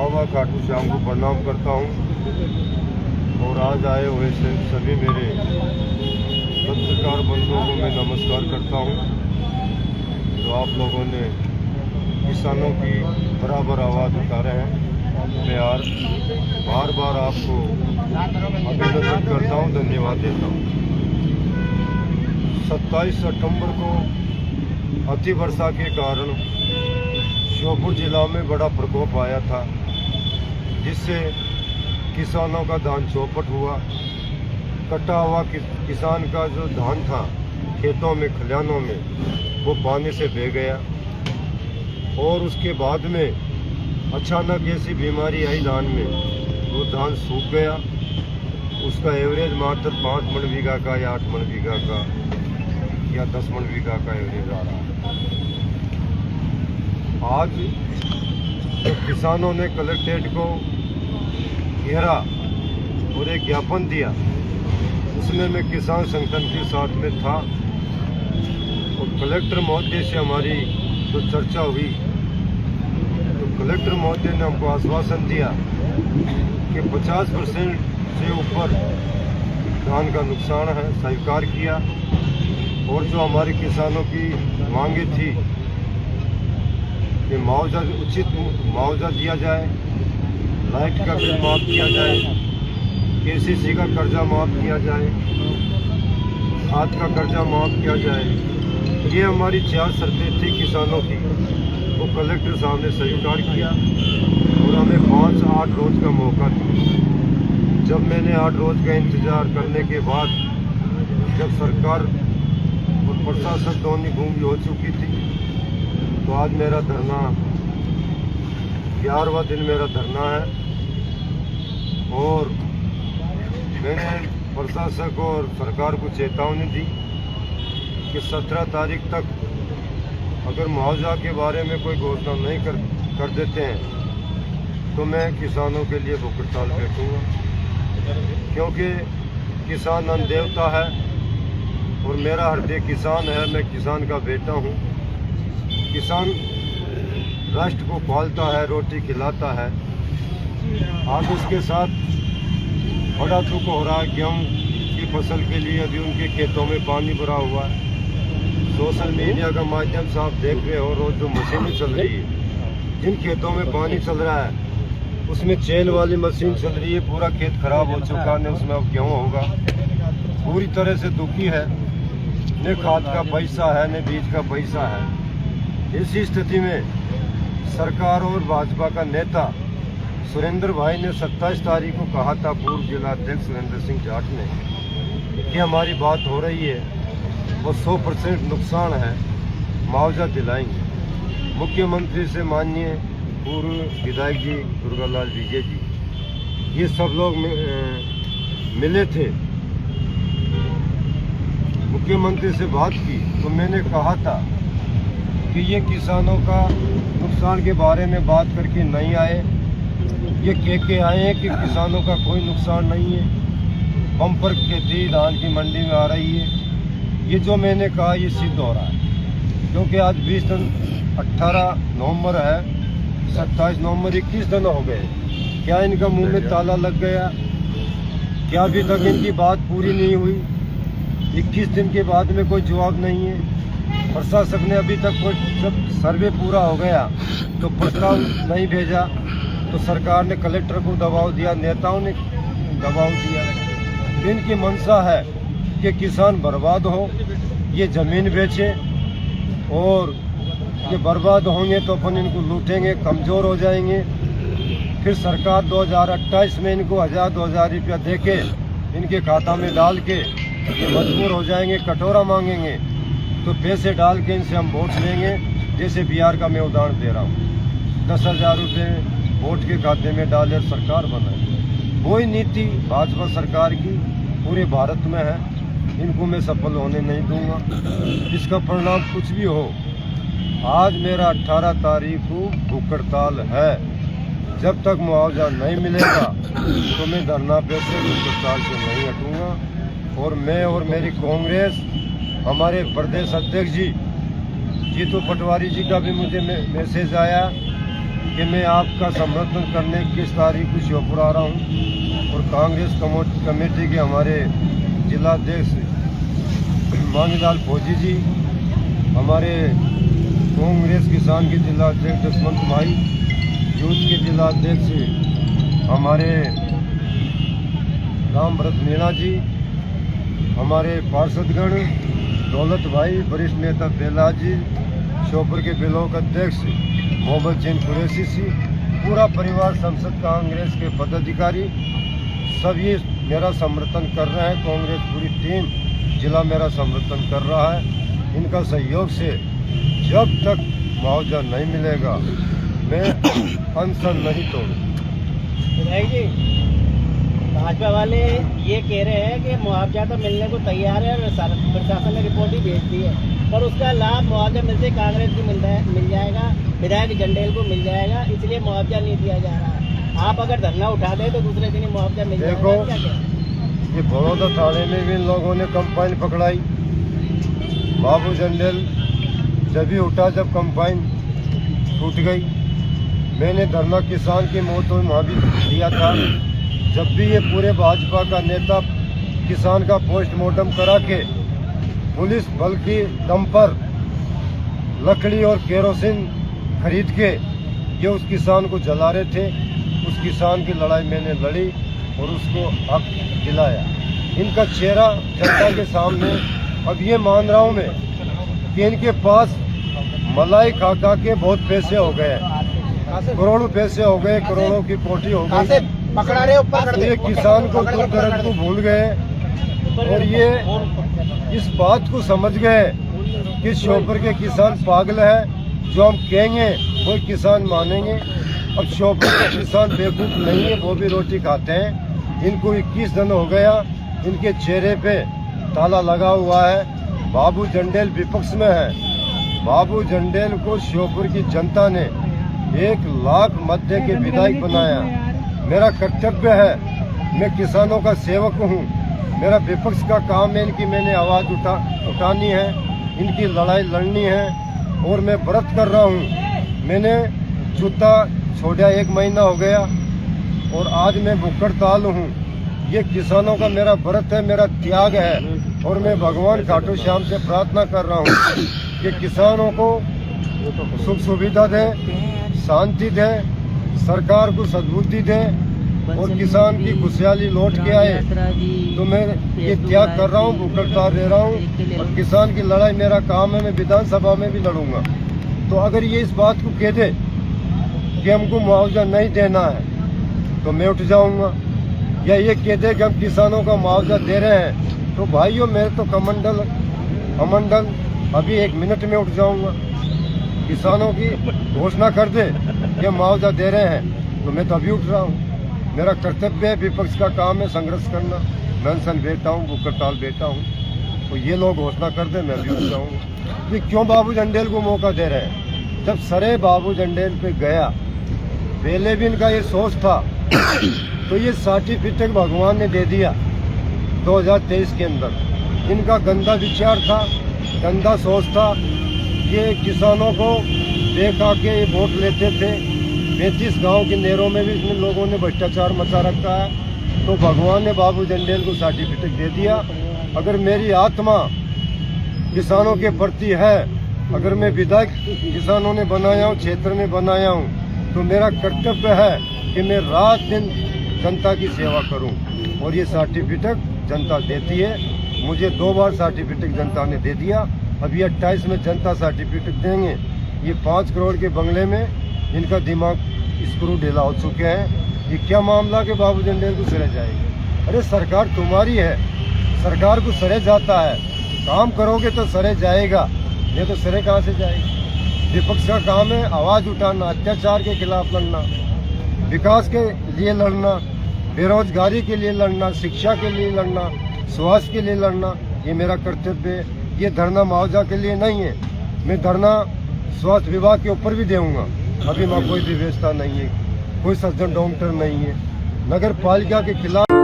बाबा खाटू श्याम को प्रणाम करता हूँ और आज आए हुए सभी मेरे पत्रकार बंधुओं को मैं नमस्कार करता हूँ। जो आप लोगों ने किसानों की बराबर आवाज़ उठाए हैं, मैं बार बार आपको अभिनंदन करता हूँ, धन्यवाद देता हूँ। 27 सितंबर को अतिवर्षा के कारण श्योपुर जिला में बड़ा प्रकोप आया था, जिससे किसानों का धान चौपट हुआ। कटा हुआ किसान का जो धान था खेतों में खलिहानों में, वो पानी से बह गया और उसके बाद में अचानक ऐसी बीमारी आई धान में, वो धान सूख गया। उसका एवरेज मात्र 5 मन बीघा का या 8 मन बीघा का या 10 मन बीघा का एवरेज आ रहा है। आज जब किसानों ने कलेक्ट्रेट को घेरा और एक ज्ञापन दिया, उसमें मैं किसान संगठन के साथ में था और कलेक्टर महोदय से हमारी जो चर्चा हुई तो कलेक्टर महोदय ने हमको आश्वासन दिया कि 50% से ऊपर धान का नुकसान है, स्वीकार किया। और जो हमारे किसानों की मांगे थी कि मुआवजा, उचित मुआवजा दिया जाए, लाइट का बिल माफ़ किया जाए, केसीसी का कर्जा माफ़ किया जाए, खाद का कर्जा माफ़ किया जाए, ये हमारी 4 शर्तें थी किसानों की। वो कलेक्टर साहब ने स्वीकार किया और हमें 5-8 रोज़ का मौका दिया। जब मैंने 8 रोज़ का इंतज़ार करने के बाद जब सरकार और प्रशासन दोनों गूंगी हो चुकी थी, तो आज मेरा धरना 11वां दिन मेरा धरना है। और मैंने प्रशासन को और सरकार को चेतावनी दी कि 17 तारीख तक अगर मुआवजा के बारे में कोई घोषणा नहीं कर देते हैं तो मैं किसानों के लिए भूख हड़ताल बैठूँगा, क्योंकि किसान अन्न देवता है और मेरा हृदय किसान है। मैं किसान का बेटा हूँ। किसान राष्ट्र को पालता है, रोटी खिलाता है। आज उसके साथ बड़ा दुख हो रहा है। गेहूँ की फसल के लिए अभी उनके खेतों में पानी भरा हुआ है। सोशल मीडिया का माध्यम से आप देख रहे हो, रोज जो मशीनें चल रही है, जिन खेतों में पानी चल रहा है उसमें चैन वाली मशीन चल रही है। पूरा खेत खराब हो चुका है, उसमें अब गेहूँ होगा। पूरी तरह से दुखी है, न खाद का पैसा है न बीज का पैसा है। इसी स्थिति में सरकार और भाजपा का नेता सुरेंद्र भाई ने 27 तारीख को कहा था, पूर्व जिला अध्यक्ष सुरेंद्र सिंह जाट ने, कि हमारी बात हो रही है और 100% नुकसान है, मुआवजा दिलाएंगे। मुख्यमंत्री से माननीय पूर्व विधायक जी दुर्गालाल विजय जी, ये सब लोग मिले थे। मुख्यमंत्री से बात की तो मैंने कहा था कि ये किसानों का नुकसान के बारे में बात करके नहीं आए, ये कह के आए हैं कि किसानों का कोई नुकसान नहीं है, बम्पर खेती धान की मंडी में आ रही है। ये जो मैंने कहा ये सिद्ध हो रहा है, क्योंकि आज 18 नवंबर है, 27 नवंबर 21 दिन हो गए। क्या इनका मुंह में ताला लग गया? क्या अभी तक इनकी बात पूरी नहीं हुई? 21 दिन के बाद में कोई जवाब नहीं है। प्रशासक ने अभी तक कोई, जब सर्वे पूरा हो गया तो प्रस्ताव नहीं भेजा, तो सरकार ने कलेक्टर को दबाव दिया, नेताओं ने दबाव दिया। इनकी मंशा है कि किसान बर्बाद हो, ये ज़मीन बेचे और ये बर्बाद होंगे तो अपन इनको लूटेंगे, कमज़ोर हो जाएंगे। फिर सरकार 2028 में इनको 1000-2000 रुपया दे के इनके खाता में डाल के ये मजबूर हो जाएंगे, कटोरा मांगेंगे, तो पैसे डाल के इनसे हम वोट लेंगे। जैसे बिहार का मैं उदाहरण दे रहा हूँ, 10,000 रुपये वोट के खाते में डाले सरकार बनाए। वही नीति भाजपा सरकार की पूरे भारत में है। इनको मैं सफल होने नहीं दूंगा। इसका परिणाम कुछ भी हो, आज मेरा 18 तारीख को भूख हड़ताल है। जब तक मुआवजा नहीं मिलेगा तो मैं धरना पे से भूख हड़ताल से नहीं हटूंगा। और मैं और मेरी कांग्रेस, हमारे प्रदेश अध्यक्ष जी जीतू पटवारी जी का भी मुझे मैसेज आया कि मैं आपका समर्थन करने 21 तारीख को श्योपुर आ रहा हूँ और कांग्रेस कमेटी के हमारे जिलाध्यक्ष मांगीलाल फौजी जी, हमारे कांग्रेस किसान के जिलाध्यक्ष दुष्मंत भाई, यूथ के जिलाध्यक्ष हमारे राम भरत मीणा जी, हमारे पार्षदगण दौलत भाई, वरिष्ठ नेता बेला जी, श्योपुर के ब्लॉक अध्यक्ष मोहम्मद जैन कुरैशी जी, पूरा परिवार संसद कांग्रेस के पदाधिकारी सब ये मेरा समर्थन कर रहे हैं। कांग्रेस पूरी टीम जिला मेरा समर्थन कर रहा है। इनका सहयोग से जब तक मुआवजा नहीं मिलेगा मैं अनशन नहीं तोड़ूं। विधायक जी, भाजपा वाले ये कह रहे हैं कि मुआवजा तो मिलने को तैयार है और प्रशासन ने रिपोर्ट ही भेज दी है, पर उसका लाभ मुआवजा मिलते कांग्रेस को मिल जाएगा, विधायक जंडेल को मिल जाएगा, इसलिए मुआवजा नहीं दिया जा रहा। आप अगर धरना उठा दें तो दूसरे दिन ही मुआवजा मिल जाएगा। देखो, क्या ये बड़ौदा थाने में भी इन लोगों ने कंपाइन पकड़ाई। बाबू जंडेल जब भी उठा, जब कंपाइन टूट गई। मैंने धरना किसान की मौत में वहाँ भी दिया था। जब भी ये पूरे भाजपा का नेता किसान का पोस्टमार्टम करा के पुलिस बल की दम पर लकड़ी और केरोसिन खरीद के ये उस किसान को जला रहे थे, उस किसान की लड़ाई मैंने लड़ी और उसको हक दिलाया। इनका चेहरा जनता के सामने अब ये मान रहा हूँ मैं कि इनके पास मलाई खा खा के बहुत पैसे हो गए, करोड़ों पैसे हो गए, करोड़ों की कोठी हो गई। पकड़ा रहे ऊपर, ये किसान को दुख दर्द को भूल गए और ये इस बात को समझ गए कि श्योपुर के किसान पागल है। जो हम कहेंगे वो किसान मानेंगे। अब श्योपुर के किसान बेवकूफ नहीं है, वो भी रोटी खाते हैं। इनको 21 दिन हो गया, इनके चेहरे पे ताला लगा हुआ है। बाबू जंडेल विपक्ष में है। बाबू जंडेल को श्योपुर की जनता ने 1 लाख मत दे के विधायक बनाया। मेरा कर्तव्य है, मैं किसानों का सेवक हूँ। मेरा विपक्ष का काम है, इनकी मैंने आवाज़ उठानी है, इनकी लड़ाई लड़नी है और मैं व्रत कर रहा हूँ। मैंने जूता छोड़ा 1 महीना हो गया और आज मैं भूख हड़ताल हूँ। ये किसानों का मेरा व्रत है, मेरा त्याग है और मैं भगवान खाटू श्याम से प्रार्थना कर रहा हूँ कि किसानों को सुख सुविधा दे, शांति दे, सरकार को सद्बुद्धि दे और किसान की खुशहाली लौट के आए। तो मैं ये त्याग कर रहा हूँ, भूख हड़ताल दे रहा हूँ और किसान की लड़ाई मेरा काम है। मैं विधानसभा में भी लड़ूंगा। तो अगर ये इस बात को कह दे कि हमको मुआवजा नहीं देना है तो मैं उठ जाऊंगा, या ये कह दे कि हम किसानों का मुआवजा दे रहे हैं तो भाइयों मेरे तो कमंडल अभी 1 मिनट में उठ जाऊंगा। किसानों की घोषणा कर दे कि मुआवजा दे रहे हैं तो मैं तो अभी उठ रहा हूँ। मेरा कर्तव्य है, विपक्ष का काम है संघर्ष करना। मैं अनशन बैठा हूँ, भूख हड़ताल बैठा हूँ, तो ये लोग घोषणा कर दे मैं भी उठ जाऊँगा। ये क्यों बाबू जंडेल को मौका दे रहे हैं? जब सरे बाबू जंडेल पे गया, पहले भी इनका ये सोच था तो ये सर्टिफिकेट भगवान ने दे दिया 2023 के अंदर। इनका गंदा विचार था, गंदा सोच था। ये किसानों को देखा के ये वोट लेते थे। 35 गांव के नहरों में भी इन लोगों ने भ्रष्टाचार मचा रखा है। तो भगवान ने बाबू जंडेल को सर्टिफिकेट दे दिया। अगर मेरी आत्मा किसानों के प्रति है, अगर मैं विधायक किसानों ने बनाया हूँ, क्षेत्र में बनाया हूँ, तो मेरा कर्तव्य है कि मैं रात दिन जनता की सेवा करूं। और ये सर्टिफिकेट जनता देती है। मुझे 2 बार सर्टिफिकेट जनता ने दे दिया। अभी 28 में जनता सर्टिफिकेट देंगे। ये 5 करोड़ के बंगले में इनका दिमाग स्क्रू ढीला हो चुके हैं। ये क्या मामला कि बाबू जंडेल को सरे जाएगी? अरे सरकार तुम्हारी है, सरकार को सरे जाता है। काम करोगे तो सरे जाएगा, ये तो सरे कहाँ से जाएगा? विपक्ष का काम है आवाज़ उठाना, अत्याचार के खिलाफ लड़ना, विकास के लिए लड़ना, बेरोजगारी के लिए लड़ना, शिक्षा के लिए लड़ना, स्वास्थ्य के लिए लड़ना। ये मेरा कर्तव्य है। ये धरना मुआवजा के लिए नहीं है। मैं धरना स्वास्थ्य विभाग के ऊपर भी दूंगा। अभी वहाँ कोई भी व्यवस्था नहीं है, कोई सज्जन डॉक्टर नहीं है। नगर पालिका के खिलाफ